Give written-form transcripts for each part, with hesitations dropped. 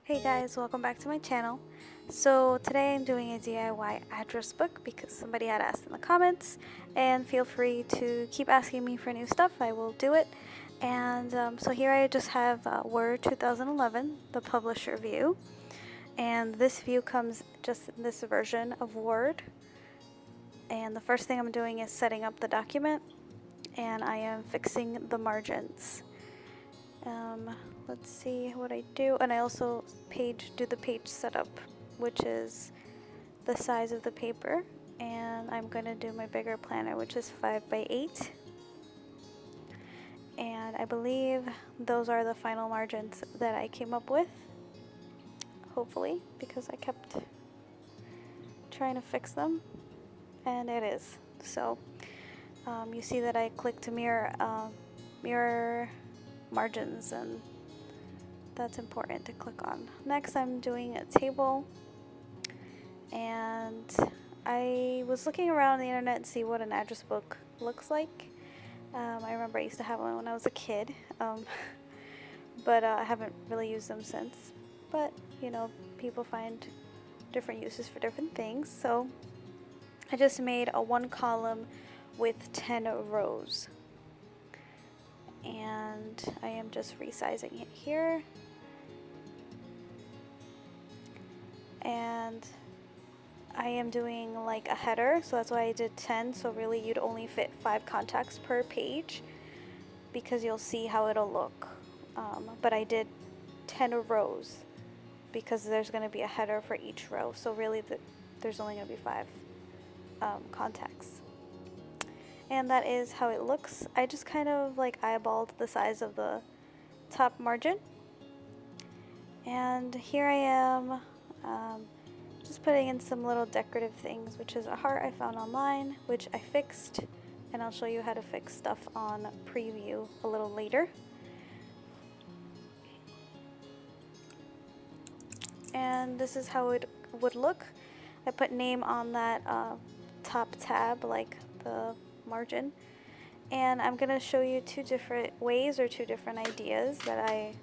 Hey guys, welcome back to my channel. So today I'm doing a DIY address book because somebody had asked in the comments, and feel free to keep asking me for new stuff, I will do it. And so here I just have Word 2011, the publisher view, and this view comes just in this version of Word. And the first thing I'm doing is setting up the document, and I am fixing the margins. Let's see what I do, and I also do the page setup, which is the size of the paper, and I'm going to do my bigger planner, which is 5 by 8, and I believe those are the final margins that I came up with, hopefully, because I kept trying to fix them, and it is. So you see that I clicked mirror margins, and that's important to click on. Next, I'm doing a table, and I was looking around the internet to see what an address book looks like. I remember I used to have one when I was a kid, but I haven't really used them since. But you know, people find different uses for different things, so I just made a 1 column with 10 rows, and I am just resizing it here. And I am doing like a header, so that's why I did 10, so really you'd only fit 5 contacts per page because you'll see how it'll look. But I did 10 rows because there's going to be a header for each row, so really there's only going to be 5 contacts. And that is how it looks. I just kind of like eyeballed the size of the top margin, and here I am just putting in some little decorative things, which is a heart I found online, which I fixed, and I'll show you how to fix stuff on preview a little later. And this is how it would look. I put name on that top tab, like the margin, and I'm going to show you 2 different ways or 2 different ideas that I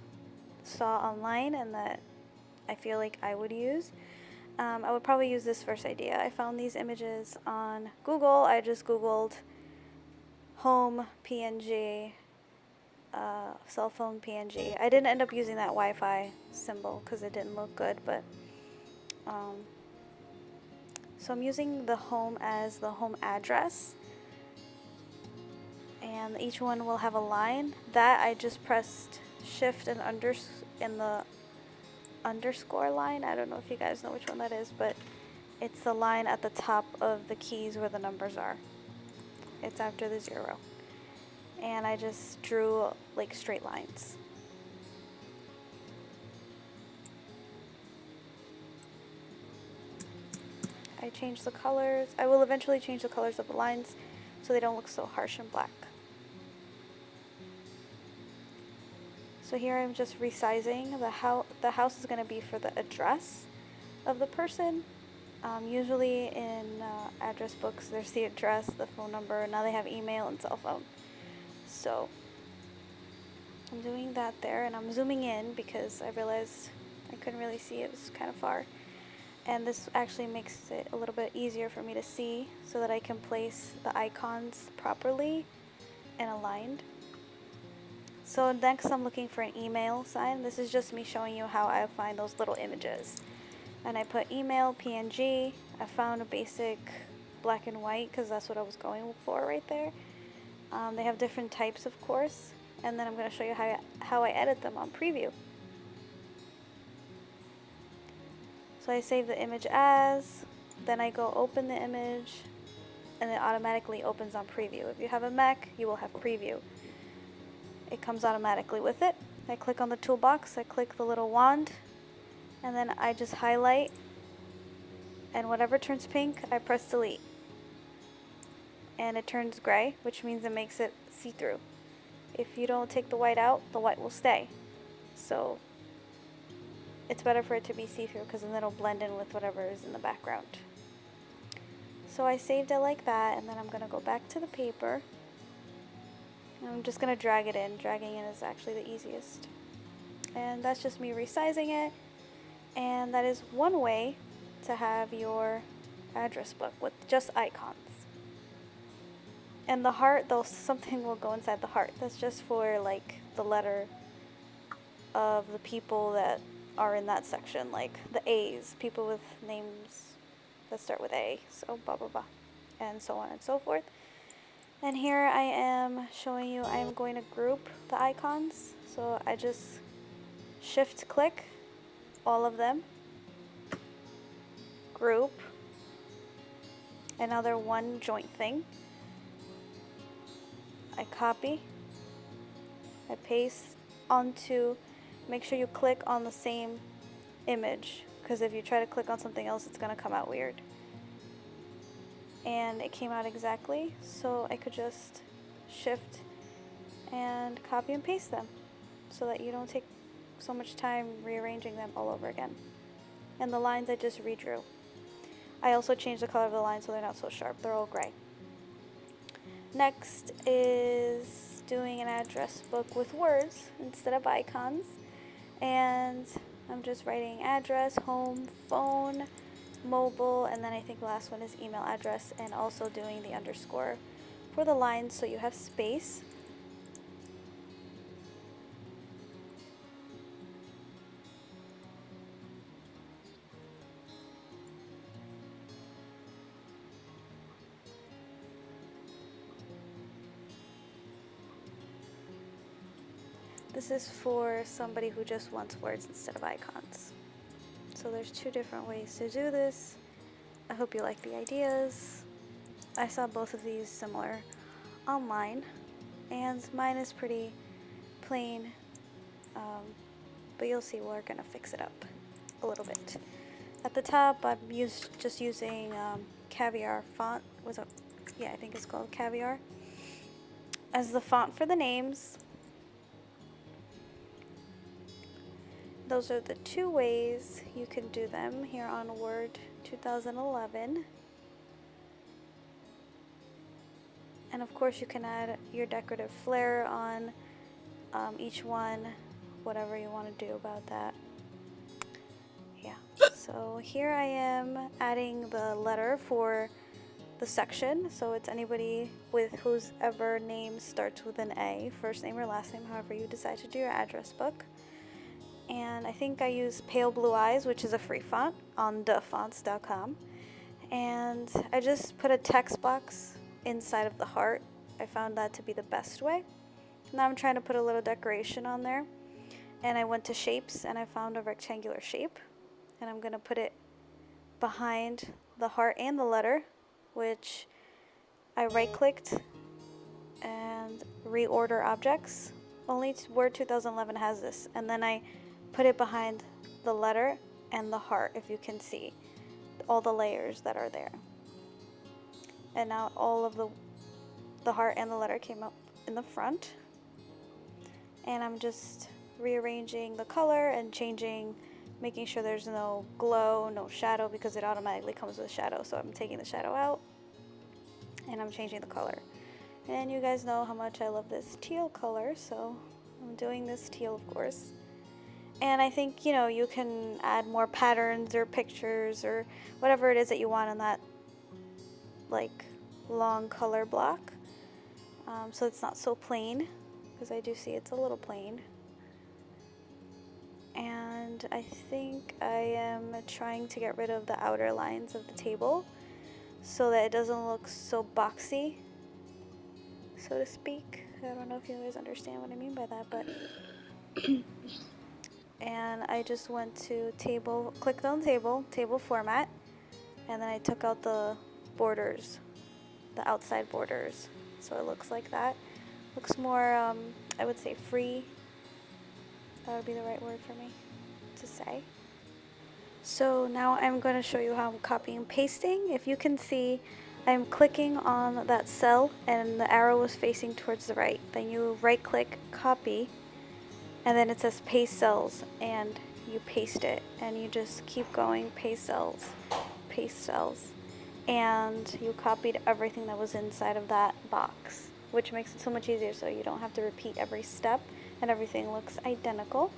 saw online and that I feel like I would use. I would probably use this first idea. I found these images on Google. I just Googled home PNG, cell phone PNG. I didn't end up using that Wi-Fi symbol because it didn't look good, but so I'm using the home as the home address, and each one will have a line. That I just pressed shift and in the underscore line. I don't know if you guys know which one that is, but it's the line at the top of the keys where the numbers are. It's after the 0. And I just drew like straight lines. I changed the colors. I will eventually change the colors of the lines so they don't look so harsh and black. So here I'm just resizing. The house is going to be for the address of the person. Usually in address books there's the address, the phone number, and now they have email and cell phone. So I'm doing that there, and I'm zooming in because I realized I couldn't really see, it was kind of far. And this actually makes it a little bit easier for me to see so that I can place the icons properly and aligned. So next I'm looking for an email sign. This is just me showing you how I find those little images. And I put email, PNG. I found a basic black and white because that's what I was going for right there. They have different types, of course. And then I'm going to show you how I edit them on preview. So I save the image as, then I go open the image, and it automatically opens on preview. If you have a Mac, you will have preview. It comes automatically with it. I click on the toolbox, I click the little wand, and then I just highlight, and whatever turns pink, I press delete. And it turns gray, which means it makes it see-through. If you don't take the white out, the white will stay. So it's better for it to be see-through because then it'll blend in with whatever is in the background. So I saved it like that, and then I'm going to go back to the paper. I'm just going to drag it in. Dragging in is actually the easiest. And that's just me resizing it. And that is one way to have your address book with just icons. And the heart, though, something will go inside the heart. That's just for like the letter of the people that are in that section, like the A's, people with names that start with A, so blah blah blah, and so on and so forth. And here I am showing you I am going to group the icons. So I just shift click all of them, group, and now they're one joint thing. I copy, I paste onto, make sure you click on the same image, because if you try to click on something else it's going to come out weird. And it came out exactly, so I could just shift and copy and paste them so that you don't take so much time rearranging them all over again. And the lines I just redrew. I also changed the color of the lines so they're not so sharp, they're all gray. Next is doing an address book with words instead of icons, and I'm just writing address, home, phone, mobile, and then I think the last one is email address, and also doing the underscore for the lines so you have space. This is for somebody who just wants words instead of icons. So there's two different ways to do this. I hope you like the ideas. I saw both of these similar online, and mine is pretty plain, but you'll see we're gonna fix it up a little bit. At the top, I'm just using Caviar font. I think it's called Caviar as the font for the names. Those are the two ways you can do them here on Word 2011. And of course you can add your decorative flair on each one, whatever you want to do about that. Yeah, so here I am adding the letter for the section, so it's anybody with whose ever name starts with an A, first name or last name, however you decide to do your address book. And I think I use Pale Blue Eyes, which is a free font on thefonts.com. And I just put a text box inside of the heart. I found that to be the best way. Now I'm trying to put a little decoration on there. And I went to shapes and I found a rectangular shape. And I'm going to put it behind the heart and the letter, which I right-clicked and reorder objects. Only Word 2011 has this. And then I put it behind the letter and the heart, if you can see all the layers that are there. And now all of the heart and the letter came up in the front. And I'm just rearranging the color and changing, making sure there's no glow, no shadow, because it automatically comes with shadow. So I'm taking the shadow out and I'm changing the color. And you guys know how much I love this teal color, so I'm doing this teal, of course. And I think, you know, you can add more patterns or pictures or whatever it is that you want on that, like, long color block. So it's not so plain, because I do see it's a little plain. And I think I am trying to get rid of the outer lines of the table so that it doesn't look so boxy, so to speak. I don't know if you guys understand what I mean by that, but... And I just went to table, clicked on table format, and then I took out the borders, the outside borders. So it looks like that. Looks more, I would say free. That would be the right word for me to say. So now I'm going to show you how I'm copying and pasting. If you can see, I'm clicking on that cell and the arrow is facing towards the right. Then you right click, copy, and then it says paste cells, and you paste it, and you just keep going, paste cells, and you copied everything that was inside of that box, which makes it so much easier so you don't have to repeat every step and everything looks identical.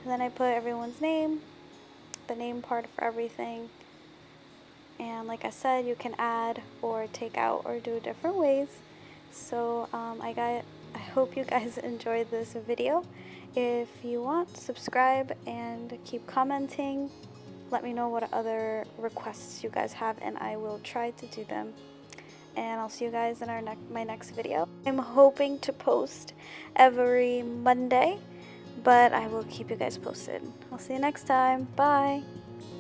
And then I put everyone's name, the name part for everything. And like I said, you can add or take out or do different ways. So I hope you guys enjoyed this video. If you want, subscribe and keep commenting. Let me know what other requests you guys have, and I will try to do them. And I'll see you guys in my next video. I'm hoping to post every Monday, but I will keep you guys posted. I'll see you next time. Bye!